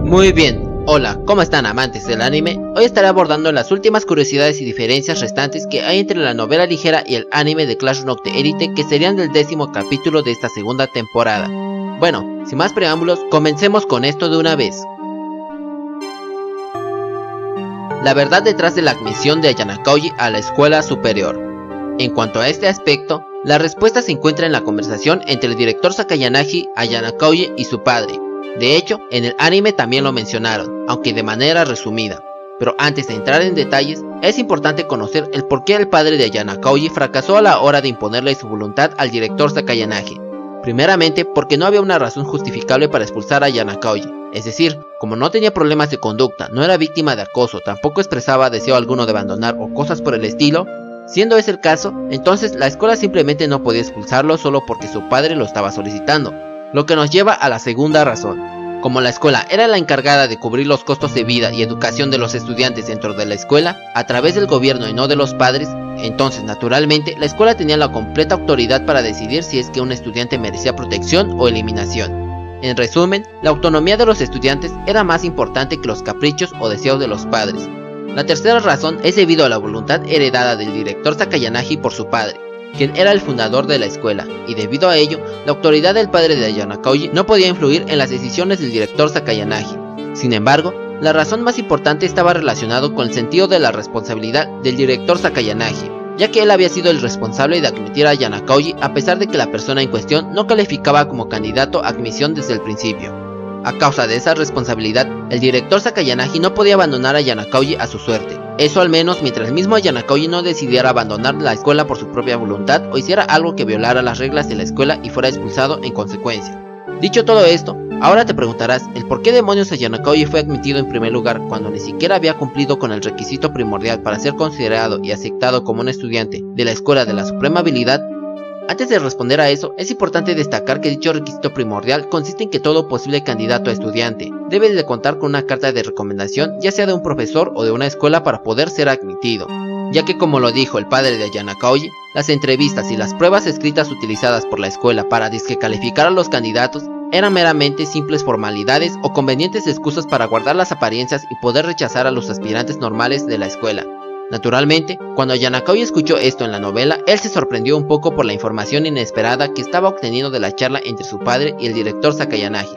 Muy bien, hola, ¿cómo están amantes del anime? Hoy estaré abordando las últimas curiosidades y diferencias restantes que hay entre la novela ligera y el anime de Clash Rock The Elite, que serían del 10º capítulo de esta segunda temporada. Bueno, sin más preámbulos, comencemos con esto de una vez. La verdad detrás de la admisión de Ayana Koji a la escuela superior. En cuanto a este aspecto, la respuesta se encuentra en la conversación entre el director Sakayanagi, Ayana Koji y su padre. De hecho, en el anime también lo mencionaron, aunque de manera resumida. Pero antes de entrar en detalles, es importante conocer el por qué el padre de Ayana Koji fracasó a la hora de imponerle su voluntad al director Sakayanagi. Primeramente, porque no había una razón justificable para expulsar a Ayana Koji. Es decir, como no tenía problemas de conducta, no era víctima de acoso, tampoco expresaba deseo alguno de abandonar o cosas por el estilo. Siendo ese el caso, entonces la escuela simplemente no podía expulsarlo solo porque su padre lo estaba solicitando. Lo que nos lleva a la segunda razón. Como la escuela era la encargada de cubrir los costos de vida y educación de los estudiantes dentro de la escuela, a través del gobierno y no de los padres, entonces naturalmente la escuela tenía la completa autoridad para decidir si es que un estudiante merecía protección o eliminación. En resumen, la autonomía de los estudiantes era más importante que los caprichos o deseos de los padres. La tercera razón es debido a la voluntad heredada del director Sakayanagi por su padre, quien era el fundador de la escuela, y debido a ello, la autoridad del padre de Ayana Koji no podía influir en las decisiones del director Sakayanagi. Sin embargo, la razón más importante estaba relacionado con el sentido de la responsabilidad del director Sakayanagi, ya que él había sido el responsable de admitir a Ayana Koji a pesar de que la persona en cuestión no calificaba como candidato a admisión desde el principio. A causa de esa responsabilidad, el director Sakayanagi no podía abandonar a Ayana Koji a su suerte. Eso al menos mientras el mismo Ayana Koji no decidiera abandonar la escuela por su propia voluntad o hiciera algo que violara las reglas de la escuela y fuera expulsado en consecuencia. Dicho todo esto, ahora te preguntarás el por qué demonios Ayana Koji fue admitido en primer lugar cuando ni siquiera había cumplido con el requisito primordial para ser considerado y aceptado como un estudiante de la escuela de la suprema habilidad. Antes de responder a eso, es importante destacar que dicho requisito primordial consiste en que todo posible candidato a estudiante debe de contar con una carta de recomendación, ya sea de un profesor o de una escuela, para poder ser admitido, ya que como lo dijo el padre de Ayana Koji, las entrevistas y las pruebas escritas utilizadas por la escuela para calificar a los candidatos eran meramente simples formalidades o convenientes excusas para guardar las apariencias y poder rechazar a los aspirantes normales de la escuela. Naturalmente, cuando Ayana Koji escuchó esto en la novela, él se sorprendió un poco por la información inesperada que estaba obteniendo de la charla entre su padre y el director Sakayanagi,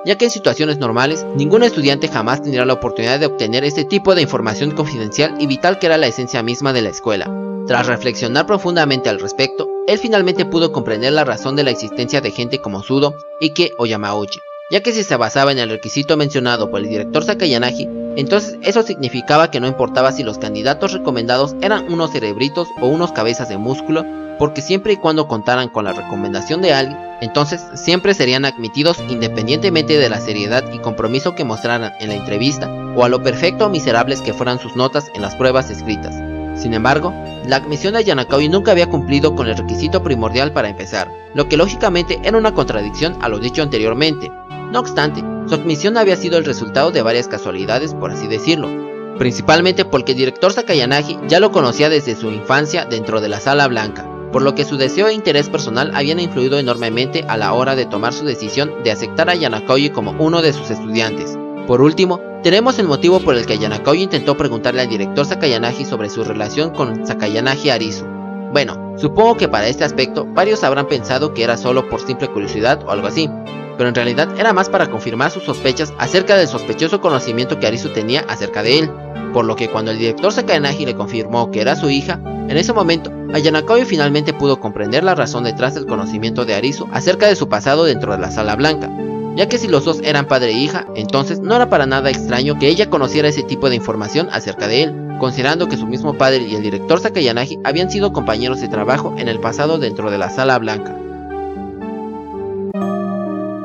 ya que en situaciones normales, ningún estudiante jamás tendría la oportunidad de obtener este tipo de información confidencial y vital que era la esencia misma de la escuela. Tras reflexionar profundamente al respecto, él finalmente pudo comprender la razón de la existencia de gente como Sudo, Ike o Yamauchi, ya que si se basaba en el requisito mencionado por el director Sakayanagi, entonces eso significaba que no importaba si los candidatos recomendados eran unos cerebritos o unos cabezas de músculo, porque siempre y cuando contaran con la recomendación de alguien, entonces siempre serían admitidos independientemente de la seriedad y compromiso que mostraran en la entrevista o a lo perfecto o miserables que fueran sus notas en las pruebas escritas. Sin embargo, la admisión de Ayana Koji nunca había cumplido con el requisito primordial para empezar, lo que lógicamente era una contradicción a lo dicho anteriormente. No obstante, su admisión había sido el resultado de varias casualidades, por así decirlo, principalmente porque el director Sakayanagi ya lo conocía desde su infancia dentro de la Sala Blanca, por lo que su deseo e interés personal habían influido enormemente a la hora de tomar su decisión de aceptar a Ayana Koji como uno de sus estudiantes. Por último, tenemos el motivo por el que Ayana Koji intentó preguntarle al director Sakayanagi sobre su relación con Sakayanagi Arisu. Bueno, supongo que para este aspecto varios habrán pensado que era solo por simple curiosidad o algo así, pero en realidad era más para confirmar sus sospechas acerca del sospechoso conocimiento que Arisu tenía acerca de él, por lo que cuando el director Sakayanagi le confirmó que era su hija, en ese momento, Ayana Koji finalmente pudo comprender la razón detrás del conocimiento de Arisu acerca de su pasado dentro de la Sala Blanca, ya que si los dos eran padre e hija, entonces no era para nada extraño que ella conociera ese tipo de información acerca de él, considerando que su mismo padre y el director Sakayanagi habían sido compañeros de trabajo en el pasado dentro de la Sala Blanca.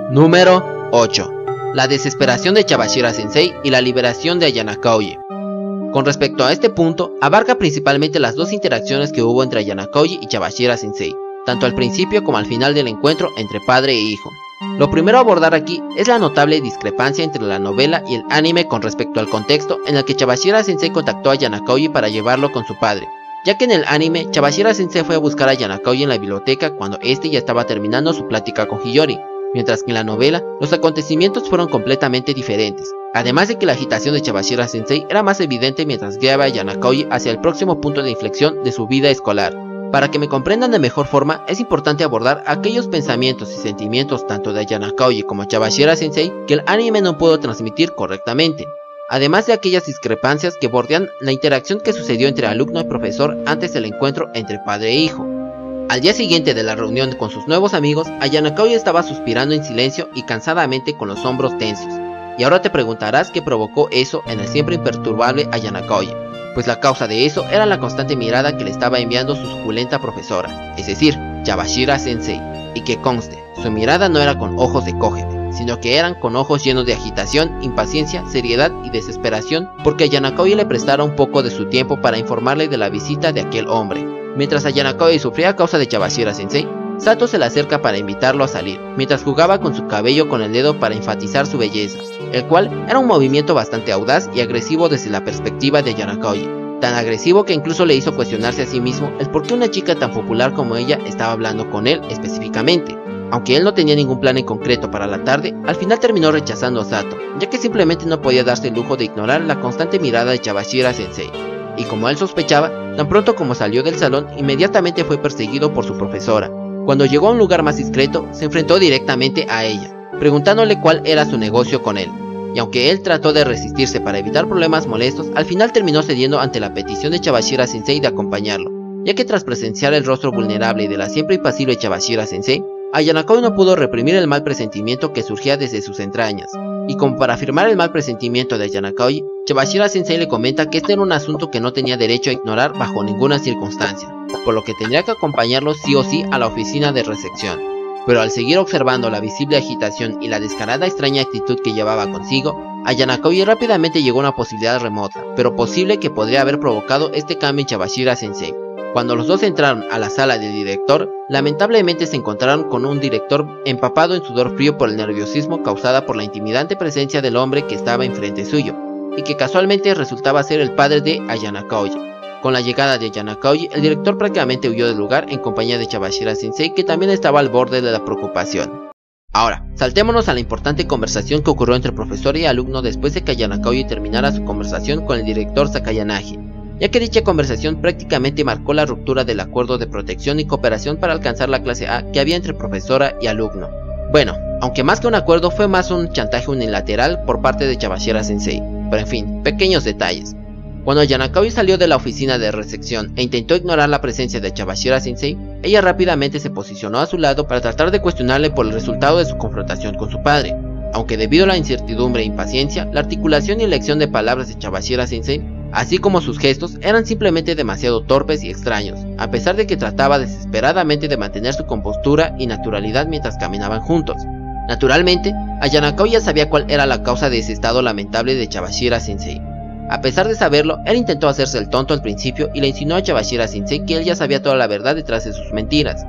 Número 8. La desesperación de Chabashira Sensei y la liberación de Ayana Koji. Con respecto a este punto, abarca principalmente las dos interacciones que hubo entre Ayana Koji y Chabashira Sensei, tanto al principio como al final del encuentro entre padre e hijo. Lo primero a abordar aquí es la notable discrepancia entre la novela y el anime con respecto al contexto en el que Chabashira Sensei contactó a Ayana Koji para llevarlo con su padre, ya que en el anime Chabashira Sensei fue a buscar a Ayana Koji en la biblioteca cuando este ya estaba terminando su plática con Hiyori, mientras que en la novela los acontecimientos fueron completamente diferentes. Además de que la agitación de Chabashira Sensei era más evidente mientras guiaba a Yanakouji hacia el próximo punto de inflexión de su vida escolar. Para que me comprendan de mejor forma, es importante abordar aquellos pensamientos y sentimientos tanto de Yanakouji como Chabashira Sensei que el anime no pudo transmitir correctamente, además de aquellas discrepancias que bordean la interacción que sucedió entre alumno y profesor antes del encuentro entre padre e hijo. Al día siguiente de la reunión con sus nuevos amigos, Yanakouji estaba suspirando en silencio y cansadamente con los hombros tensos. Y ahora te preguntarás qué provocó eso en el siempre imperturbable Yanakouji. Pues la causa de eso era la constante mirada que le estaba enviando su suculenta profesora, es decir, Chabashira Sensei. Y que conste, su mirada no era con ojos de cógeme, sino que eran con ojos llenos de agitación, impaciencia, seriedad y desesperación, porque a Yanakouji le prestara un poco de su tiempo para informarle de la visita de aquel hombre. Mientras Yanakouji sufría a causa de Chabashira Sensei, Sato se le acerca para invitarlo a salir, mientras jugaba con su cabello con el dedo para enfatizar su belleza, el cual era un movimiento bastante audaz y agresivo desde la perspectiva de Yanakouji, tan agresivo que incluso le hizo cuestionarse a sí mismo el por qué una chica tan popular como ella estaba hablando con él específicamente. Aunque él no tenía ningún plan en concreto para la tarde, al final terminó rechazando a Sato, ya que simplemente no podía darse el lujo de ignorar la constante mirada de Chabashira Sensei. Y como él sospechaba, tan pronto como salió del salón, inmediatamente fue perseguido por su profesora. Cuando llegó a un lugar más discreto, se enfrentó directamente a ella, preguntándole cuál era su negocio con él. Y aunque él trató de resistirse para evitar problemas molestos, al final terminó cediendo ante la petición de Chabashira Sensei de acompañarlo, ya que tras presenciar el rostro vulnerable de la siempre impasible Chabashira Sensei, Yanakouji no pudo reprimir el mal presentimiento que surgía desde sus entrañas. Y como para afirmar el mal presentimiento de Yanakouji, Chabashira Sensei le comenta que este era un asunto que no tenía derecho a ignorar bajo ninguna circunstancia, por lo que tendría que acompañarlo sí o sí a la oficina de recepción. Pero al seguir observando la visible agitación y la descarada extraña actitud que llevaba consigo, a Yanakouji rápidamente llegó una posibilidad remota, pero posible que podría haber provocado este cambio en Chabashira Sensei. Cuando los dos entraron a la sala del director, lamentablemente se encontraron con un director empapado en sudor frío por el nerviosismo causada por la intimidante presencia del hombre que estaba enfrente suyo, y que casualmente resultaba ser el padre de Yanakouji. Con la llegada de Yanakouji, el director prácticamente huyó del lugar en compañía de Chabashira Sensei, que también estaba al borde de la preocupación. Ahora, saltémonos a la importante conversación que ocurrió entre profesor y alumno después de que Yanakouji terminara su conversación con el director Sakayanagi, ya que dicha conversación prácticamente marcó la ruptura del acuerdo de protección y cooperación para alcanzar la clase A que había entre profesora y alumno. Bueno, aunque más que un acuerdo fue más un chantaje unilateral por parte de Chabashira Sensei, pero en fin, pequeños detalles. Cuando Yanakouji salió de la oficina de recepción e intentó ignorar la presencia de Chabashira Sensei, ella rápidamente se posicionó a su lado para tratar de cuestionarle por el resultado de su confrontación con su padre. Aunque debido a la incertidumbre e impaciencia, la articulación y elección de palabras de Chabashira Sensei, así como sus gestos, eran simplemente demasiado torpes y extraños, a pesar de que trataba desesperadamente de mantener su compostura y naturalidad mientras caminaban juntos. Naturalmente, Yanakouji ya sabía cuál era la causa de ese estado lamentable de Chabashira Sensei. A pesar de saberlo, él intentó hacerse el tonto al principio y le insinuó a Chabashira Sensei que él ya sabía toda la verdad detrás de sus mentiras.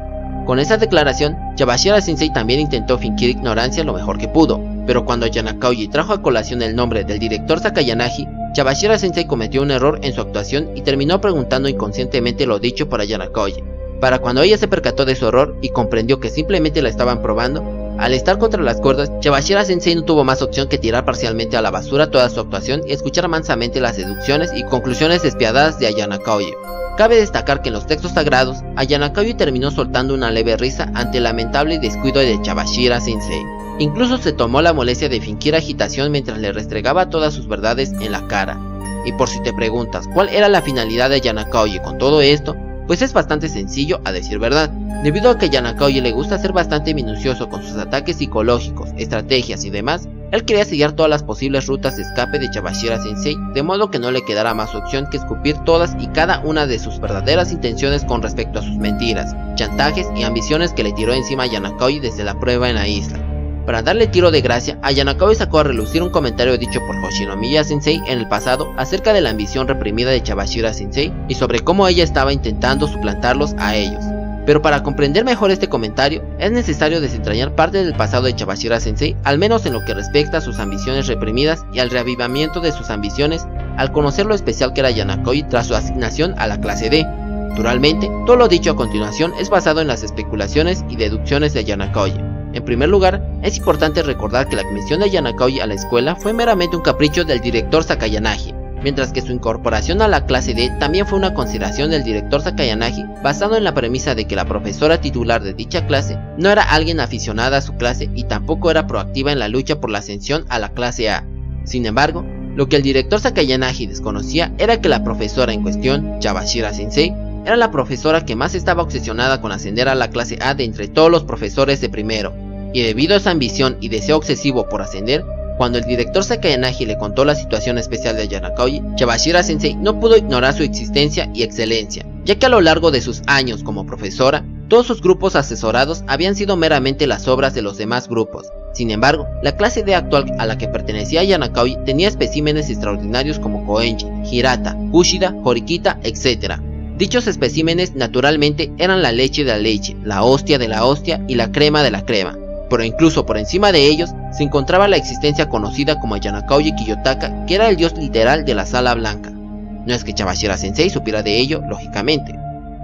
Con esa declaración, Chabashira Sensei también intentó fingir ignorancia lo mejor que pudo, pero cuando Yanakouji trajo a colación el nombre del director Sakayanagi, Chabashira Sensei cometió un error en su actuación y terminó preguntando inconscientemente lo dicho por Yanakouji. Para cuando ella se percató de su error y comprendió que simplemente la estaban probando, al estar contra las cuerdas, Chabashira Sensei no tuvo más opción que tirar parcialmente a la basura toda su actuación y escuchar mansamente las deducciones y conclusiones despiadadas de Yanakouji. Cabe destacar que en los textos sagrados, Yanakouji terminó soltando una leve risa ante el lamentable descuido de Chabashira Sensei. Incluso se tomó la molestia de fingir agitación mientras le restregaba todas sus verdades en la cara. Y por si te preguntas cuál era la finalidad de Yanakouji con todo esto, pues es bastante sencillo a decir verdad. Debido a que Yanakouji le gusta ser bastante minucioso con sus ataques psicológicos, estrategias y demás, él quería sellar todas las posibles rutas de escape de Chabashira Sensei, de modo que no le quedara más opción que escupir todas y cada una de sus verdaderas intenciones con respecto a sus mentiras, chantajes y ambiciones que le tiró encima a Yanakouji desde la prueba en la isla. Para darle tiro de gracia, Yanakouji sacó a relucir un comentario dicho por Hoshinomiya Sensei en el pasado acerca de la ambición reprimida de Chabashira Sensei y sobre cómo ella estaba intentando suplantarlos a ellos. Pero para comprender mejor este comentario, es necesario desentrañar parte del pasado de Chabashira Sensei, al menos en lo que respecta a sus ambiciones reprimidas y al reavivamiento de sus ambiciones al conocer lo especial que era Yanakouji tras su asignación a la clase D. Naturalmente, todo lo dicho a continuación es basado en las especulaciones y deducciones de Yanakouji. En primer lugar, es importante recordar que la admisión de Yanakaoji a la escuela fue meramente un capricho del director Sakayanagi, mientras que su incorporación a la clase D también fue una consideración del director Sakayanagi basado en la premisa de que la profesora titular de dicha clase no era alguien aficionada a su clase y tampoco era proactiva en la lucha por la ascensión a la clase A. Sin embargo, lo que el director Sakayanagi desconocía era que la profesora en cuestión, Yabashira Sensei, era la profesora que más estaba obsesionada con ascender a la clase A de entre todos los profesores de primero, y debido a esa ambición y deseo obsesivo por ascender, cuando el director Sakayanagi le contó la situación especial de Yanakaoji, Yabashira Sensei no pudo ignorar su existencia y excelencia, ya que a lo largo de sus años como profesora, todos sus grupos asesorados habían sido meramente las obras de los demás grupos. Sin embargo, la clase D actual a la que pertenecía Yanakaoji tenía especímenes extraordinarios como Koenji, Hirata, Kushida, Horikita, etc. Dichos especímenes naturalmente eran la leche de la leche, la hostia de la hostia y la crema de la crema. Pero incluso por encima de ellos se encontraba la existencia conocida como Yanakaoji Kiyotaka, que era el dios literal de la sala blanca. No es que Yabashira Sensei supiera de ello, lógicamente.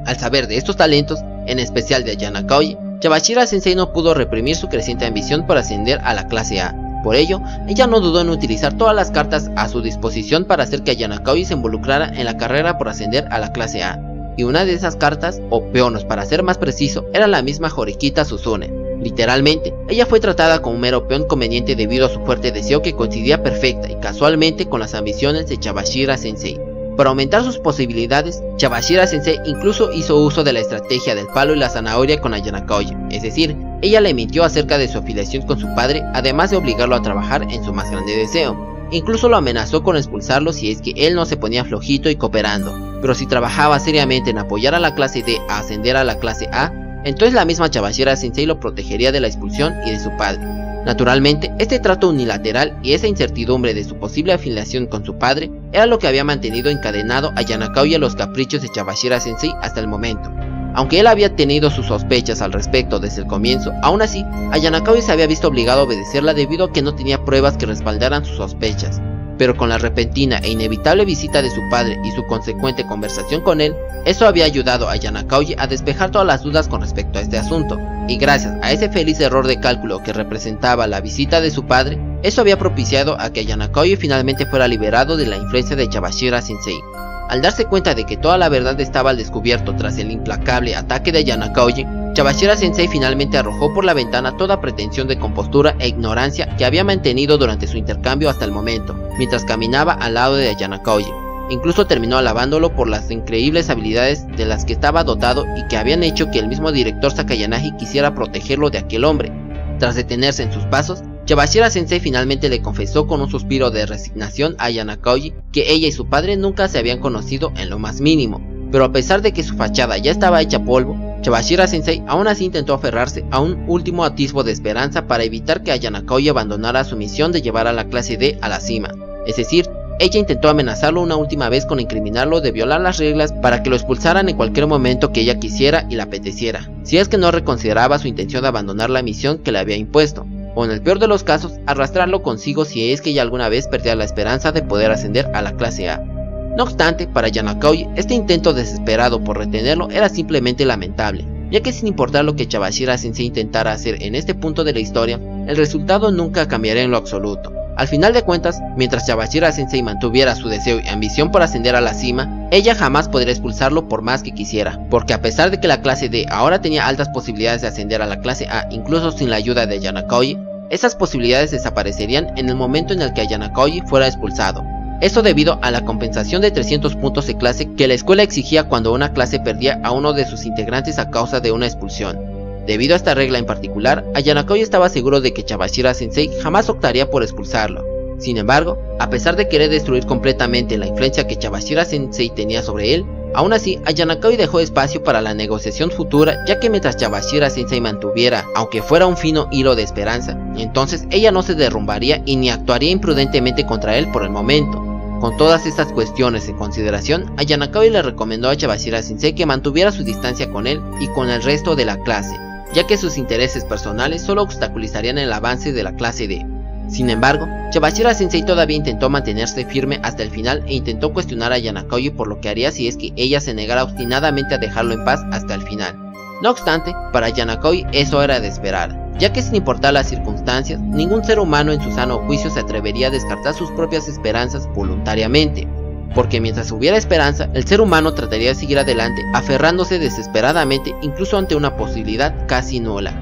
Al saber de estos talentos, en especial de Yanakaoji, Yabashira Sensei no pudo reprimir su creciente ambición por ascender a la clase A. Por ello, ella no dudó en utilizar todas las cartas a su disposición para hacer que Yanakaoji se involucrara en la carrera por ascender a la clase A. Y una de esas cartas, o peones para ser más preciso, era la misma Horikita Suzune. Literalmente, ella fue tratada como un mero peón conveniente debido a su fuerte deseo que coincidía perfecta y casualmente con las ambiciones de Yabashira Sensei. Para aumentar sus posibilidades, Yabashira Sensei incluso hizo uso de la estrategia del palo y la zanahoria con Yanakaoji, es decir, ella le mintió acerca de su afiliación con su padre, además de obligarlo a trabajar en su más grande deseo. Incluso lo amenazó con expulsarlo si es que él no se ponía flojito y cooperando, pero si trabajaba seriamente en apoyar a la clase D a ascender a la clase A, entonces la misma Yabashira Sensei lo protegería de la expulsión y de su padre. Naturalmente, este trato unilateral y esa incertidumbre de su posible afiliación con su padre era lo que había mantenido encadenado a Yanakaoji a los caprichos de Yabashira Sensei hasta el momento. Aunque él había tenido sus sospechas al respecto desde el comienzo, aún así, a Yanakaoji se había visto obligado a obedecerla debido a que no tenía pruebas que respaldaran sus sospechas. Pero con la repentina e inevitable visita de su padre y su consecuente conversación con él, eso había ayudado a Yanakaoji a despejar todas las dudas con respecto a este asunto, y gracias a ese feliz error de cálculo que representaba la visita de su padre, eso había propiciado a que Yanakaoji finalmente fuera liberado de la influencia de Yabashira Sensei. Al darse cuenta de que toda la verdad estaba al descubierto tras el implacable ataque de Yanakaoji, Yabashira Sensei finalmente arrojó por la ventana toda pretensión de compostura e ignorancia que había mantenido durante su intercambio hasta el momento, mientras caminaba al lado de Yanakaoji. Incluso terminó alabándolo por las increíbles habilidades de las que estaba dotado y que habían hecho que el mismo director Sakayanagi quisiera protegerlo de aquel hombre. Tras detenerse en sus pasos, Yabashira Sensei finalmente le confesó con un suspiro de resignación a Yanakaoji que ella y su padre nunca se habían conocido en lo más mínimo, pero a pesar de que su fachada ya estaba hecha polvo, Yabashira Sensei aún así intentó aferrarse a un último atisbo de esperanza para evitar que Yanakaoji abandonara su misión de llevar a la clase D a la cima. Es decir, ella intentó amenazarlo una última vez con incriminarlo de violar las reglas para que lo expulsaran en cualquier momento que ella quisiera y le apeteciera, si es que no reconsideraba su intención de abandonar la misión que le había impuesto, o en el peor de los casos, arrastrarlo consigo si es que ella alguna vez perdía la esperanza de poder ascender a la clase A. No obstante, para Yanakaoji, este intento desesperado por retenerlo era simplemente lamentable, ya que sin importar lo que Yabashira Sensei intentara hacer en este punto de la historia, el resultado nunca cambiaría en lo absoluto. Al final de cuentas, mientras Yabashira Sensei mantuviera su deseo y ambición por ascender a la cima, ella jamás podría expulsarlo por más que quisiera, porque a pesar de que la clase D ahora tenía altas posibilidades de ascender a la clase A incluso sin la ayuda de Yanakaoji, esas posibilidades desaparecerían en el momento en el que Yanakaoji fuera expulsado. Esto debido a la compensación de 300 puntos de clase que la escuela exigía cuando una clase perdía a uno de sus integrantes a causa de una expulsión. Debido a esta regla en particular, Yanakaoji estaba seguro de que Yabashira Sensei jamás optaría por expulsarlo. Sin embargo, a pesar de querer destruir completamente la influencia que Yabashira Sensei tenía sobre él, aún así Yanakaoji dejó espacio para la negociación futura, ya que mientras Yabashira Sensei mantuviera, aunque fuera un fino hilo de esperanza, entonces ella no se derrumbaría y ni actuaría imprudentemente contra él por el momento. Con todas estas cuestiones en consideración, Yanakaoji le recomendó a Yabashira Sensei que mantuviera su distancia con él y con el resto de la clase, ya que sus intereses personales solo obstaculizarían el avance de la clase D. Sin embargo, Yabashira Sensei todavía intentó mantenerse firme hasta el final e intentó cuestionar a Yanakaoji por lo que haría si es que ella se negara obstinadamente a dejarlo en paz hasta el final. No obstante, para Yanakaoji eso era de esperar. ya que sin importar las circunstancias, ningún ser humano en su sano juicio se atrevería a descartar sus propias esperanzas voluntariamente, porque mientras hubiera esperanza, el ser humano trataría de seguir adelante, aferrándose desesperadamente incluso ante una posibilidad casi nula.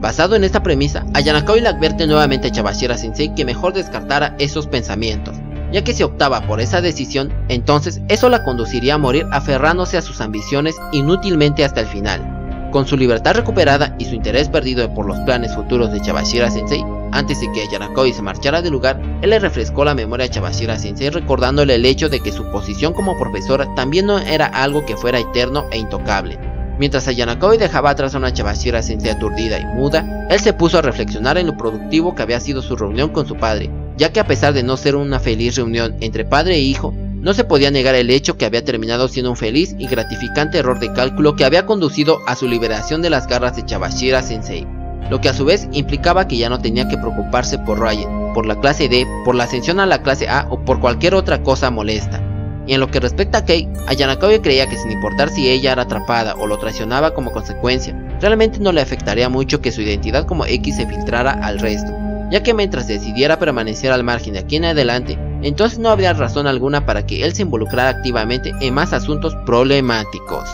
Basado en esta premisa, Ayanakawa le advierte nuevamente a Chabashira Sensei que mejor descartara esos pensamientos, ya que si optaba por esa decisión, entonces eso la conduciría a morir aferrándose a sus ambiciones inútilmente hasta el final. Con su libertad recuperada y su interés perdido por los planes futuros de Chabashira Sensei, antes de que Ayanakawa se marchara del lugar, él le refrescó la memoria a Chabashira Sensei recordándole el hecho de que su posición como profesora también no era algo que fuera eterno e intocable. Mientras Ayanakawa dejaba atrás a una Chabashira Sensei aturdida y muda, él se puso a reflexionar en lo productivo que había sido su reunión con su padre, ya que a pesar de no ser una feliz reunión entre padre e hijo, no se podía negar el hecho que había terminado siendo un feliz y gratificante error de cálculo que había conducido a su liberación de las garras de Chabashira Sensei, lo que a su vez implicaba que ya no tenía que preocuparse por Ryan, por la clase D, por la ascensión a la clase A o por cualquier otra cosa molesta. Y en lo que respecta a Kei, Ayanakawa creía que sin importar si ella era atrapada o lo traicionaba como consecuencia, realmente no le afectaría mucho que su identidad como X se filtrara al resto, ya que mientras decidiera permanecer al margen de aquí en adelante, entonces no habría razón alguna para que él se involucrara activamente en más asuntos problemáticos.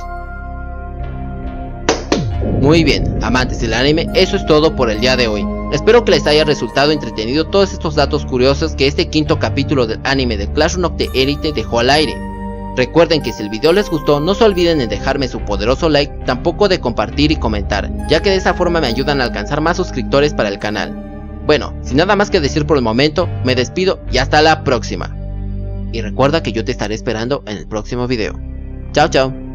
Muy bien, amantes del anime, eso es todo por el día de hoy. Espero que les haya resultado entretenido todos estos datos curiosos que este quinto capítulo del anime de Classroom of the Elite dejó al aire. Recuerden que si el video les gustó, no se olviden en dejarme su poderoso like, tampoco de compartir y comentar, ya que de esa forma me ayudan a alcanzar más suscriptores para el canal. Bueno, sin nada más que decir por el momento, me despido y hasta la próxima. Y recuerda que yo te estaré esperando en el próximo video. Chao chao.